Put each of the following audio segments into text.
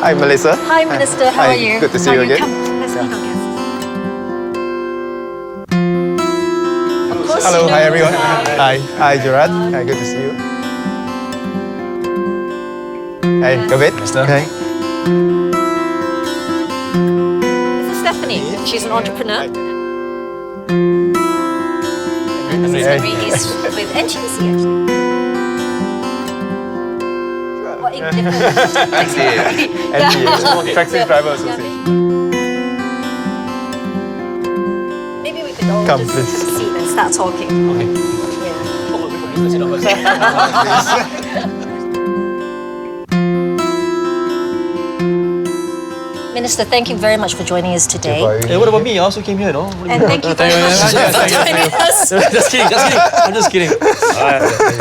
Hi, Melissa. Hi, Minister. How Hi, are you? good to see How you are again. Come, let's meet our guests. Of course, Hello, you know hi everyone. Hi. Hi, Gerard. Hi, good to see you. Hey, Gurmit. Hey. This is Stephanie. She's an entrepreneur. And this is Hey. Henry. He's with NTC, actually. What, in different taxi? NTA, Taxi Driver Association. Maybe we could all Come, just please. have a seat and start talking. Okay. Minister, thank you very much for joining us today. Hey, what about me? I also came here, no? And thank you very much for joining us. Just kidding. I'm just kidding.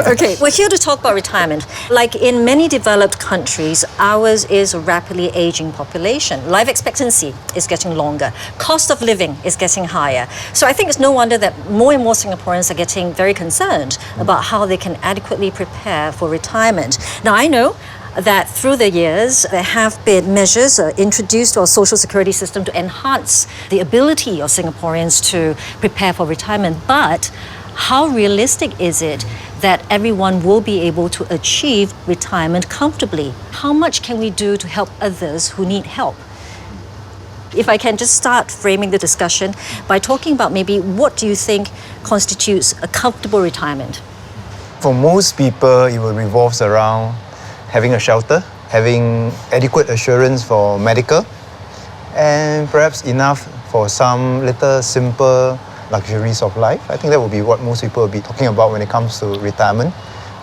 Okay, we're here to talk about retirement. Like in many developed countries, ours is a rapidly aging population. Life expectancy is getting longer. Cost of living is getting higher. So I think it's no wonder that more and more Singaporeans are getting very concerned about how they can adequately prepare for retirement. Now, I know that through the years, there have been measures introduced to our social security system to enhance the ability of Singaporeans to prepare for retirement. But how realistic is it that everyone will be able to achieve retirement comfortably? How much can we do to help others who need help? If I can just start framing the discussion by talking about maybe what do you think constitutes a comfortable retirement? For most people, it will revolve around having a shelter, having adequate assurance for medical, and perhaps enough for some little simple luxuries of life. I think that will be what most people will be talking about when it comes to retirement.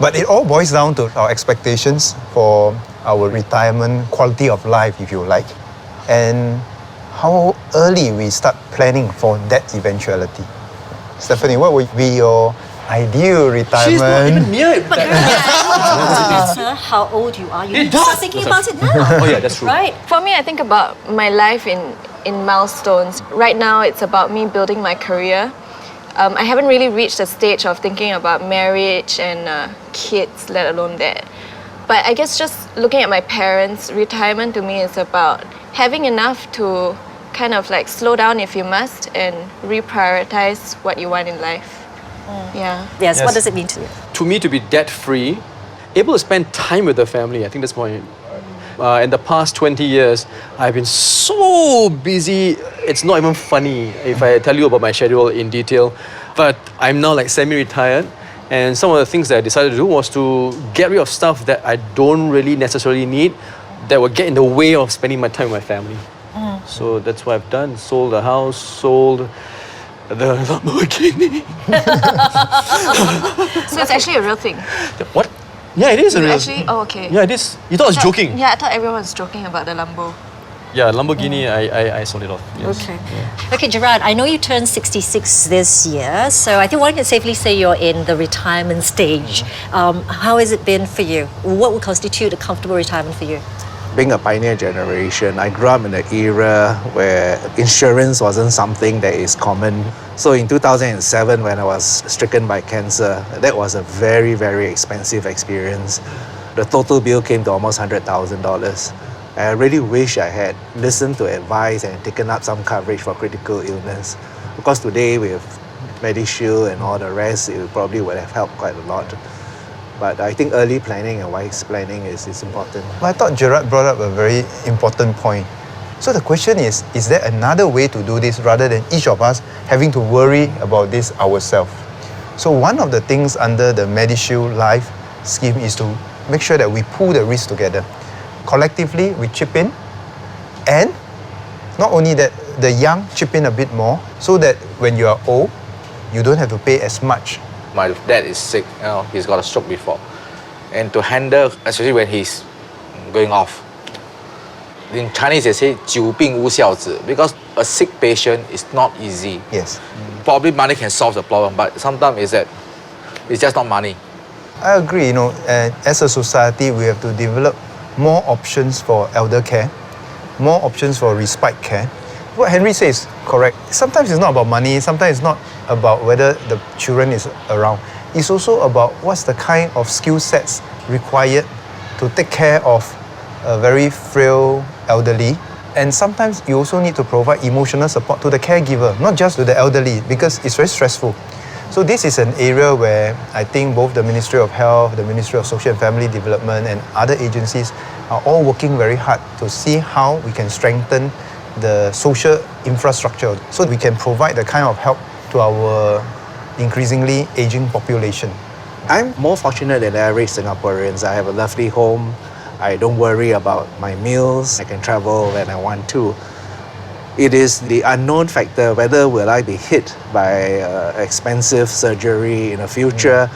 But it all boils down to our expectations for our retirement quality of life, if you like, and how early we start planning for that eventuality. Stephanie, what would be your ideal retirement? She's not even near it. But you don't matter how old you are. You need to start thinking about it now. Oh yeah, that's true. Right? For me, I think about my life in milestones. Right now, it's about me building my career. I haven't really reached the stage of thinking about marriage and kids, let alone that. But I guess just looking at my parents, retirement to me is about having enough to kind of like slow down if you must and reprioritize what you want in life. Yeah. Yes, what Yes. does it mean to you? To me, to be debt-free, able to spend time with the family, I think that's more. In the past 20 years, I've been so busy, it's not even funny if I tell you about my schedule in detail. But I'm now like semi-retired, and some of the things that I decided to do was to get rid of stuff that I don't really necessarily need, that would get in the way of spending my time with my family. So that's what I've done. Sold the house, sold the Lamborghini. So it's actually a real thing. What? Yeah, it is a You real. actually, oh, okay. Yeah, it is. You thought I was joking? Yeah, I thought everyone was joking about the Lambo. Yeah, Lamborghini, I sold it off. Yes. Okay. Okay, Gerard, I know you turned 66 this year, so I think one can safely say you're in the retirement stage. How has it been for you? What would constitute a comfortable retirement for you? Being a pioneer generation, I grew up in an era where insurance wasn't something that is common. So in 2007, when I was stricken by cancer, that was a very, very expensive experience. The total bill came to almost $100,000. I really wish I had listened to advice and taken up some coverage for critical illness. Because today with MediShield and all the rest, it probably would have helped quite a lot. But I think early planning and wise planning is important. I thought Gerard brought up a very important point. So the question is there another way to do this rather than each of us having to worry about this ourselves? So one of the things under the MediShield Life scheme is to make sure that we pool the risk together. Collectively, we chip in, and not only that, the young chip in a bit more so that when you are old, you don't have to pay as much. My dad is sick, he's got a stroke before. And to handle, especially when he's going off, in Chinese they say 久病无孝子, because a sick patient is not easy. Yes. Probably money can solve the problem, but sometimes it's just not money. I agree, as a society, we have to develop more options for elder care, more options for respite care. What Henry says is correct. Sometimes it's not about money, sometimes it's not about whether the children is around. It's also about what's the kind of skill sets required to take care of a very frail elderly. And sometimes you also need to provide emotional support to the caregiver, not just to the elderly, because it's very stressful. So this is an area where I think both the Ministry of Health, the Ministry of Social and Family Development and other agencies are all working very hard to see how we can strengthen the social infrastructure so we can provide the kind of help to our increasingly aging population. I'm more fortunate than average Singaporeans. I have a lovely home. I don't worry about my meals. I can travel when I want to. It is the unknown factor, whether will I be hit by expensive surgery in the future,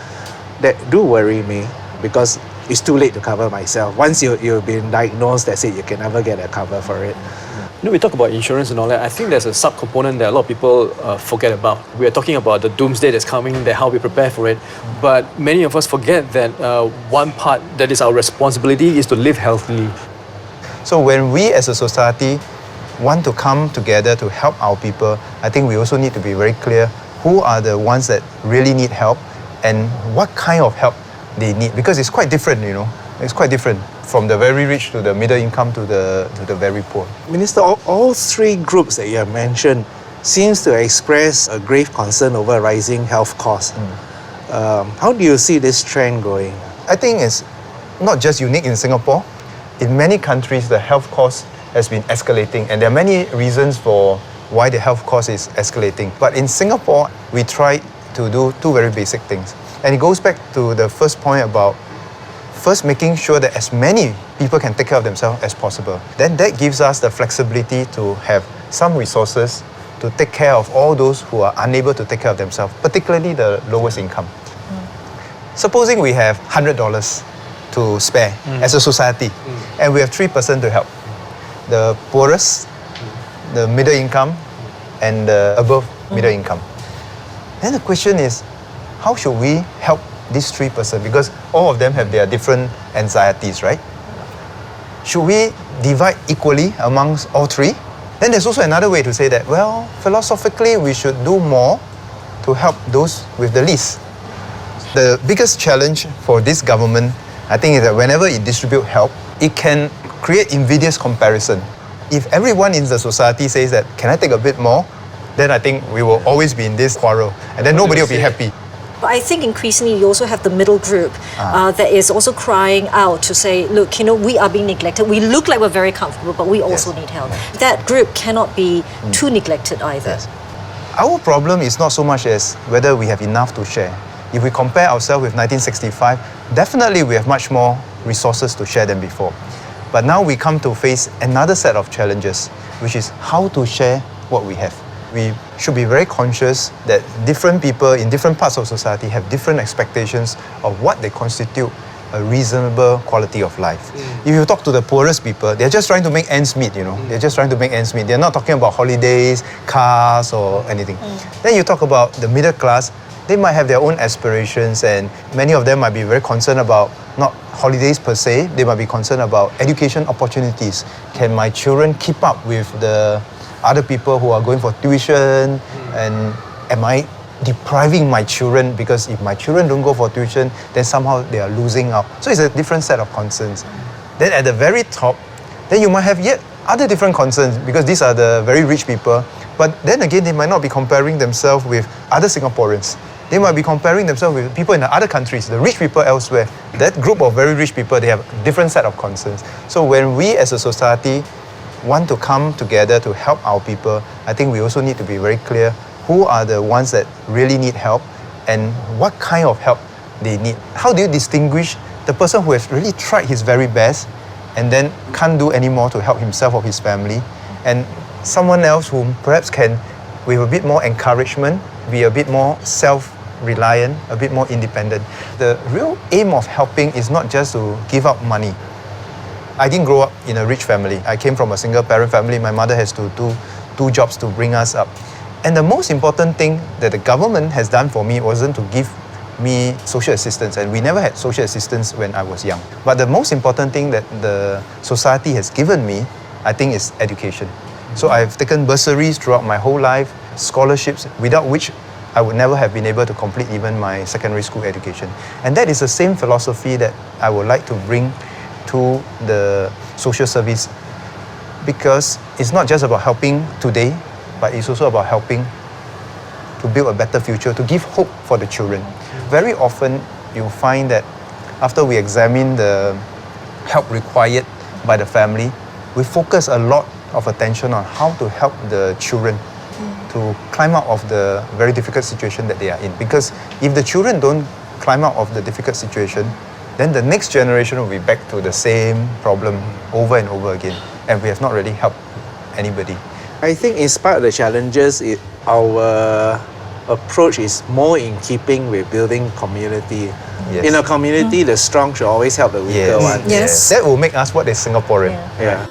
that do worry me, because it's too late to cover myself. Once you've been diagnosed, that's it, you can never get a cover for it. You know, we talk about insurance and all that. I think there's a sub-component that a lot of people forget about. We are talking about the doomsday that's coming, that how we prepare for it. But many of us forget that one part that is our responsibility is to live healthily. So when we as a society want to come together to help our people, I think we also need to be very clear who are the ones that really need help and what kind of help they need, because it's quite different, you know. It's quite different from the very rich to the middle income to the very poor. Minister, all three groups that you have mentioned seems to express a grave concern over rising health costs. How do you see this trend going? I think it's not just unique in Singapore. In many countries, the health cost has been escalating, and there are many reasons for why the health cost is escalating. But in Singapore, we try to do two very basic things. And it goes back to the first point about first making sure that as many people can take care of themselves as possible. Then that gives us the flexibility to have some resources to take care of all those who are unable to take care of themselves, particularly the lowest income. Supposing we have $100 to spare as a society, and we have 3% to help. The poorest, the middle income, and the above middle income. Then the question is, how should we help these 3%? Because all of them have their different anxieties, right? Should we divide equally amongst all three? Then there's also another way to say that, well, philosophically, we should do more to help those with the least. The biggest challenge for this government, I think, is that whenever it distributes help, it can create invidious comparison. If everyone in the society says that, can I take a bit more? Then I think we will always be in this quarrel, and then nobody will be happy. But I think increasingly you also have the middle group that is also crying out to say, look, you know, we are being neglected. We look like we're very comfortable, but we also need help. That group cannot be too neglected either. Yes. Our problem is not so much as whether we have enough to share. If we compare ourselves with 1965, definitely we have much more resources to share than before. But now we come to face another set of challenges, which is how to share what we have. We should be very conscious that different people in different parts of society have different expectations of what they constitute a reasonable quality of life. If you talk to the poorest people, they're just trying to make ends meet, you know. They're just trying to make ends meet. They're not talking about holidays, cars, or anything. Then you talk about the middle class, they might have their own aspirations, and many of them might be very concerned about not holidays per se, they might be concerned about education opportunities. Can my children keep up with the other people who are going for tuition, and am I depriving my children, because if my children don't go for tuition, then somehow they are losing out. So it's a different set of concerns. Then at the very top, then you might have yet other different concerns, because these are the very rich people, but then again they might not be comparing themselves with other Singaporeans. They might be comparing themselves with people in the other countries, the rich people elsewhere. That group of very rich people, they have a different set of concerns. So when we as a society want to come together to help our people, I think we also need to be very clear who are the ones that really need help and what kind of help they need. How do you distinguish the person who has really tried his very best and then can't do any more to help himself or his family, and someone else who perhaps can, with a bit more encouragement, be a bit more self-reliant, a bit more independent? The real aim of helping is not just to give out money. I didn't grow up in a rich family. I came from a single parent family. My mother has to do two jobs to bring us up. And the most important thing that the government has done for me wasn't to give me social assistance, and we never had social assistance when I was young. But the most important thing that the society has given me, I think, is education. So I've taken bursaries throughout my whole life, scholarships, without which I would never have been able to complete even my secondary school education. And that is the same philosophy that I would like to bring to the social service because it's not just about helping today, but it's also about helping to build a better future, to give hope for the children. Very often, you find that after we examine the help required by the family, we focus a lot of attention on how to help the children to climb out of the very difficult situation that they are in. Because if the children don't climb out of the difficult situation, then the next generation will be back to the same problem over and over again. And we have not really helped anybody. I think in spite of the challenges, our approach is more in keeping with building community. Yes. In a community, the strong should always help the weaker one. Yes. That will make us what is Singaporean. Yeah.